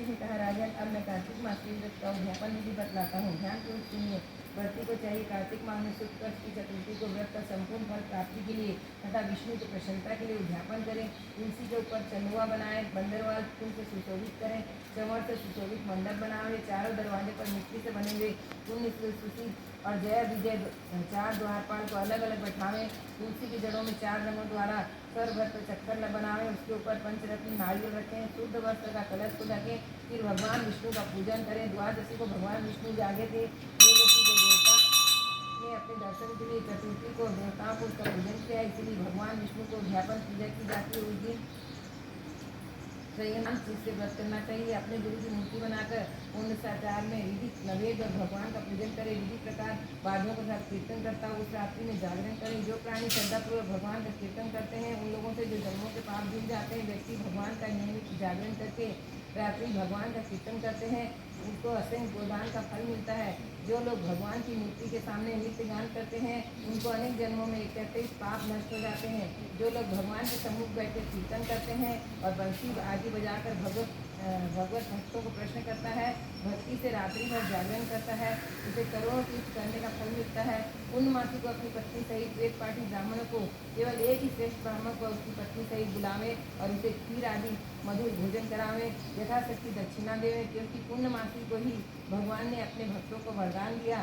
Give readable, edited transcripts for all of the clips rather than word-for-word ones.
तुलसी ने कहा, राजन, अब मैं कार्तिक मास के व्रत का उद्यापन विधि बतलाता हूँ, ध्यानपूर्वक सुनिए। व्रती को चाहिए कार्तिक माह में शुक्ल पक्ष की चतुर्थी को व्रत का संपूर्ण फल प्राप्ति के लिए तथा विष्णु की प्रसन्नता के लिए उद्यापन करें। तुलसी के ऊपर चंदुआ बनाए, बंदरवाल फूल से सुशोभित करें, चंवर से सुशोभित मंडप बनावे, चारों दरवाजे पर मिट्टी से बने हुए पुण्य सुशी और जय विजय 4 द्वारपाल को अलग अलग बैठावें। तुलसी की जड़ों में 4 रंगों द्वारा सर्वभक्त चक्कर बनावें, उसके ऊपर पंचरत्न नारियल रखें, शुद्ध वस्त्र का कलश को ढकें, फिर भगवान विष्णु का पूजन करें। द्वादशी को भगवान विष्णु जागे थे, त्रयोदशी को देवता ने अपने दर्शन के लिए, चतुर्थी को देवताओं को उसका पूजन किया, इसलिए भगवान विष्णु को उद्यापन पूजा की जाती है। उस दिन संयम चीज से व्रत करना चाहिए। अपने गुरु की मूर्ति बनाकर पूर्ण साचार में विधि नवेद और भगवान का पूजन करें। विधि प्रकार वाद्यों के साथ कीर्तन करता हूँ। उस रात्रि में जागरण करें। जो प्राणी श्रद्धापूर्वक भगवान का कीर्तन करते हैं, उन लोगों से जो जन्मों के पाप धुल जाते हैं, व्यक्ति भगवान का नियमित जागरण करके रात्रि भगवान का कीर्तन करते हैं, उनको असंख्य गोदान का फल मिलता है। जो लोग भगवान की मूर्ति के सामने नित्य गान करते हैं, उनको अनेक जन्मों में 31 पाप नष्ट हो जाते हैं। जो लोग भगवान के सम्मुख बैठ कर कीर्तन करते हैं और बंसी आदि बजाकर भगवत भक्तों को प्रश्न करता है, भक्ति से रात्रि भर जागरण करता है, उसे करोड़ों तीर्थ करने का फल मिलता है। पूर्णमासी को अपनी पत्नी सहित वेद पाठी ब्राह्मण को केवल एक ही श्रेष्ठ ब्राह्मण को उसकी पत्नी सहित बुलावे और उसे खीर आदि मधुर भोजन करावे, यथाशक्ति दक्षिणा देवे, क्योंकि पूर्णमासी को ही भगवान ने अपने भक्तों को वरदान दिया,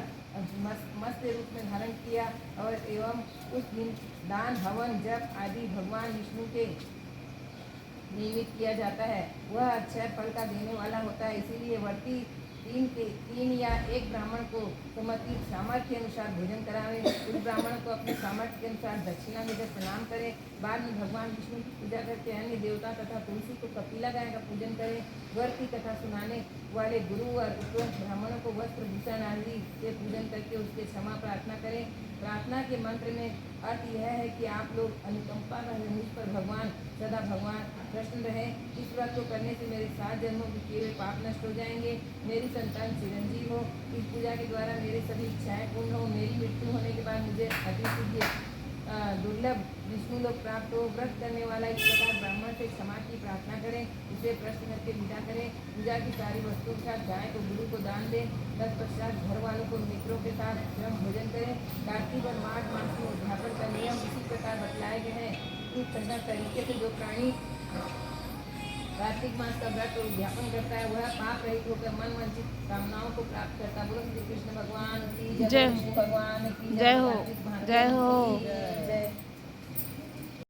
मस्त रूप में धारण किया और एवं उस दिन दान हवन जप आदि भगवान विष्णु के नियमित किया जाता है। वह अक्षय फल का देने वाला होता है। इसीलिए व्रती 3 या 1 ब्राह्मण को समर्पित सामर्थ्य अनुसार भोजन करावे। उस ब्राह्मण को अपने सामर्थ्य के अनुसार दक्षिणा देकर प्रणाम करें। बाद में भगवान विष्णु की पूजा करके अन्य देवता तथा तुलसी को कपिला गाय का पूजन करें। व्रत की कथा सुनाने वाले गुरु और उपरोक्त ब्राह्मणों को वस्त्र भूषण आदि से पूजन करके उसके क्षमा प्रार्थना करें। प्रार्थना के मंत्र में अर्थ यह है कि आप लोग अनुकंपा का मुझ पर भगवान सदा भगवान प्रसन्न रहे। इस व्रत को करने से मेरे 7 जन्मों के किए हुए पाप नष्ट हो जाएंगे, मेरी संतान चिरंजीव हो, इस पूजा के द्वारा मेरे सभी इच्छाएं पूर्ण हो, मेरी मृत्यु होने के बाद मुझे अतिसिद्ध दुर्लभ विष्णु लोग प्राप्त हो। व्रत करने वाला इस प्रकार ब्राह्मण से क्षमा की प्रार्थना करें, उसे प्रश्न करके विदा करें। पूजा की सारी वस्तुओं के साथ गाय को गुरु को दान दें। तत्पश्चात घर वालों को मित्रों के साथ स्वयं भोजन करें। कार्तिक और माघ मास में उद्यापन का नियम इसी प्रकार बतलाए गए हैं। इस तरीके से जो प्राणी कार्तिक मास का व्रत और उद्यापन करता है, वह पाप रहित होकर मन वांछित कामनाओं को प्राप्त करता है। बोलो श्री कृष्ण भगवान की जय, विष्णु भगवान की जय हो, जय हो।